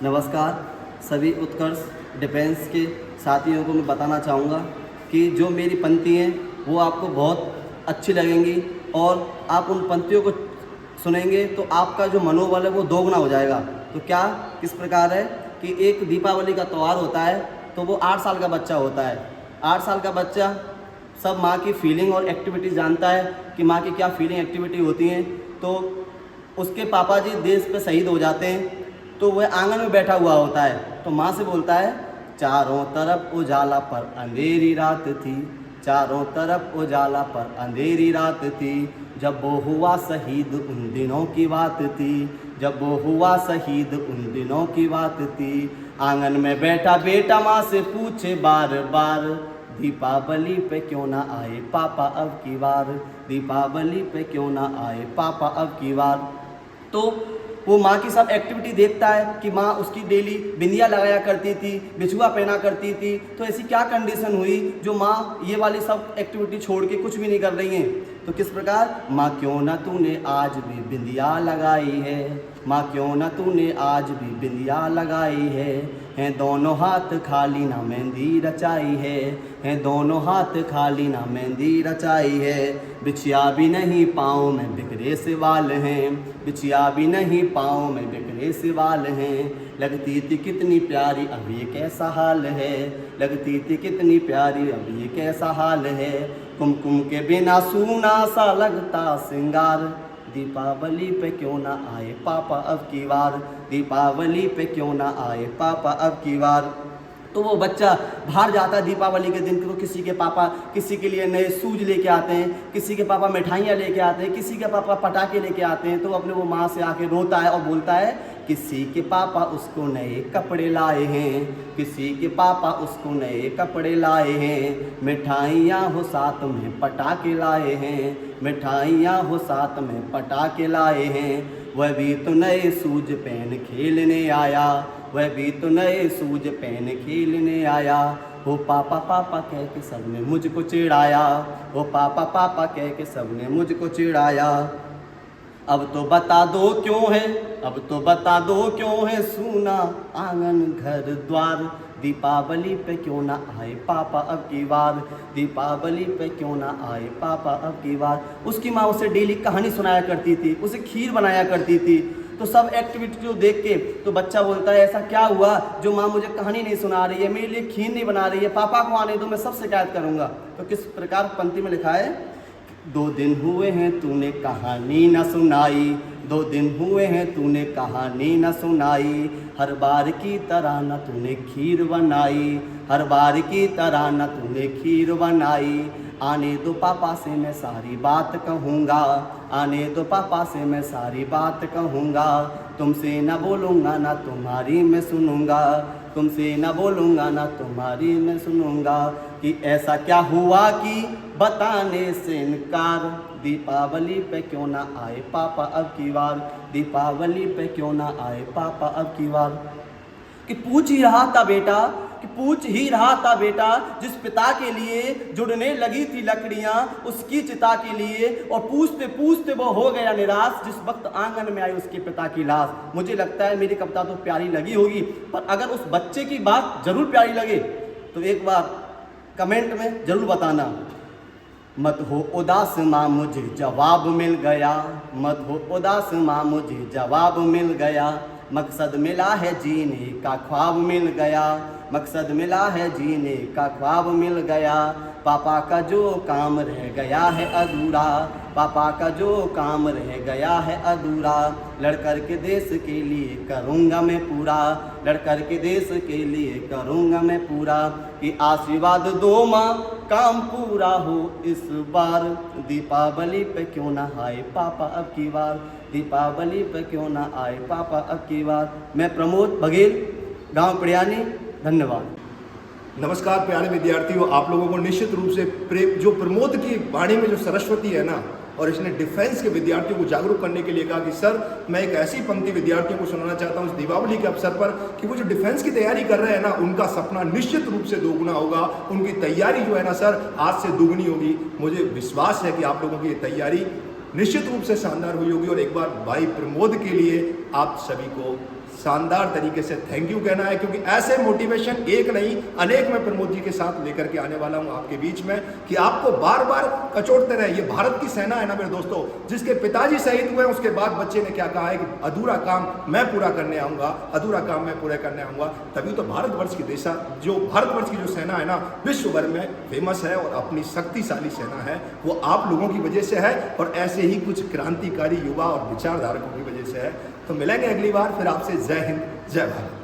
नमस्कार। सभी उत्कर्ष डिफेंस के साथियों को मैं बताना चाहूँगा कि जो मेरी पंक्ति हैं वो आपको बहुत अच्छी लगेंगी और आप उन पंक्तियों को सुनेंगे तो आपका जो मनोबल है वो दोगुना हो जाएगा। तो क्या किस प्रकार है कि एक दीपावली का त्यौहार होता है तो वो 8 साल का बच्चा होता है। 8 साल का बच्चा सब माँ की फीलिंग और एक्टिविटी जानता है कि माँ की क्या फीलिंग एक्टिविटी होती हैं। तो उसके पापा जी देश पे शहीद हो जाते हैं तो वह आंगन में बैठा हुआ होता है तो माँ से बोलता है, चारों तरफ उजाला पर अंधेरी रात थी, चारों तरफ उजाला पर अंधेरी रात थी, जब वो हुआ शहीद उन दिनों की बात थी, जब वो हुआ शहीद उन दिनों की बात थी। आंगन में बैठा बेटा माँ से पूछे बार बार, दीपावली पे क्यों ना आए पापा अब की बार, दीपावली पे क्यों ना आए पापा अब की बार। तो वो माँ की सब एक्टिविटी देखता है कि माँ उसकी डेली बिंदिया लगाया करती थी, बिछुआ पहना करती थी। तो ऐसी क्या कंडीशन हुई जो माँ ये वाली सब एक्टिविटी छोड़ के कुछ भी नहीं कर रही हैं। तो किस प्रकार, माँ क्यों ना तूने आज भी बिंदिया लगाई है, माँ क्यों ना तूने आज भी बिंदिया लगाई है दोनों हाथ खाली ना मेहंदी रचाई है दोनों हाथ खाली ना मेहंदी रचाई है। बिछिया भी नहीं पाँव में बिखरे से बाल हैं, बिछिया भी नहीं पाँव में बिखरे से बाल हैं, लगती थी कितनी प्यारी अब ये कैसा हाल है, लगती थी कितनी प्यारी अब ये कैसा हाल है। कुमकुम के बिना सूना सा लगता सिंगार, दीपावली पे क्यों ना आए पापा अब की बार, दीपावली पे क्यों ना आए पापा अब की बार। तो वो बच्चा बाहर जाता है दीपावली के दिन, तो किसी के पापा किसी के लिए नए शूज लेके आते हैं, किसी के पापा मिठाइयाँ लेके आते हैं, किसी के पापा पटाखे लेके आते हैं। तो अपने वो माँ से आके रोता है और बोलता है, किसी के पापा उसको नए कपड़े लाए हैं, किसी के पापा उसको नए कपड़े लाए हैं, मिठाइयाँ हो साथ में पटाखे लाए हैं, मिठाइयाँ हो साथ में पटाखे लाए हैं। वह भी तो नए शूज पहन खेलने आया, वह भी तो नए शूज पहन खेलने आया। हो पापा पापा कह के सबने मुझको चिढ़ाया, हो पापा पापा कह के सबने मुझको चिढ़ाया। अब तो बता दो क्यों है, अब तो बता दो क्यों है सूना आंगन घर द्वार, दीपावली पे क्यों ना आए पापा अब की बार, दीपावली पे क्यों ना आए पापा अब की बार। उसकी माँ उसे डेली कहानी सुनाया करती थी, उसे खीर बनाया करती थी। तो सब एक्टिविटी को देख के तो बच्चा बोलता है, ऐसा क्या हुआ जो माँ मुझे कहानी नहीं सुना रही है, मेरे लिए खीर नहीं बना रही है, पापा को आने दो, मैं सब शिकायत करूँगा। तो किस प्रकार पंक्ति में लिखा है, 2 दिन हुए हैं तूने कहानी न सुनाई, 2 दिन हुए हैं तूने कहानी न सुनाई, हर बार की तरह न तूने खीर बनाई, हर बार की तरह न तूने खीर बनाई। आने दो पापा से मैं सारी बात कहूँगा, आने दो पापा से मैं सारी बात कहूँगा, तुमसे न बोलूँगा ना तुम्हारी मैं सुनूँगा, तुमसे न बोलूँगा ना तुम्हारी मैं सुनूँगा। कि ऐसा क्या हुआ कि बताने से इनकार, दीपावली पे क्यों ना आए पापा अब की बार, दीपावली पे क्यों ना आए पापा अब की बार। कि पूछ ही रहा था बेटा, कि पूछ ही रहा था बेटा, जिस पिता के लिए जुड़ने लगी थी लकड़ियाँ उसकी चिता के लिए, और पूछते पूछते वो हो गया निराश जिस वक्त आंगन में आई उसके पिता की लाश। मुझे लगता है मेरी कविता तो प्यारी लगी होगी, पर अगर उस बच्चे की बात जरूर प्यारी लगे तो एक बार कमेंट में जरूर बताना। मत हो उदास माँ मुझे जवाब मिल गया, मत हो उदास माँ मुझे जवाब मिल गया, मकसद मिला है जीने का ख्वाब मिल गया, मकसद मिला है जीने का ख्वाब मिल गया। पापा का जो काम रह गया है अधूरा, पापा का जो काम रह गया है अधूरा, लड़कर के देश के लिए करूँगा मैं पूरा, लड़कर के देश के लिए करूँगा मैं पूरा। कि आशीर्वाद दो माँ काम पूरा हो इस बार, दीपावली पे क्यों ना आए पापा अब की बार, दीपावली पे क्यों ना आए पापा अब की बार। मैं प्रमोद बघेल, गांव पिड़ियानी, धन्यवाद। नमस्कार प्यारे विद्यार्थियों, आप लोगों को निश्चित रूप से जो प्रमोद की वाणी में जो सरस्वती है ना, और इसने डिफेंस के विद्यार्थियों को जागरूक करने के लिए कहा कि सर मैं एक ऐसी पंक्ति विद्यार्थियों को सुनाना चाहता हूँ इस दीपावली के अवसर पर कि वो जो डिफेंस की तैयारी कर रहे हैं ना, उनका सपना निश्चित रूप से दोगुना होगा, उनकी तैयारी जो है ना सर आज से दोगुनी होगी। मुझे विश्वास है कि आप लोगों की ये तैयारी निश्चित रूप से शानदार हुई होगी। और एक बार भाई प्रमोद के लिए आप सभी को शानदार तरीके से थैंक यू कहना है, क्योंकि ऐसे मोटिवेशन एक नहीं अनेक मैं प्रमोद जी के साथ लेकर के आने वाला हूं आपके बीच में, कि आपको बार बार कचोटते रहे। ये भारत की सेना है ना मेरे दोस्तों, जिसके पिताजी शहीद हुए उसके बाद बच्चे ने क्या कहा है कि अधूरा काम मैं पूरा करने आऊंगा, अधूरा काम मैं पूरा करने आऊंगा। तभी तो भारतवर्ष की भारतवर्ष की जो सेना है ना विश्व भर में फेमस है और अपनी शक्तिशाली सेना है, वो आप लोगों की वजह से है और ऐसे ही कुछ क्रांतिकारी युवा और विचारधारकों की वजह से है। तो मिलेंगे अगली बार फिर आपसे। जय हिंद, जय भारत।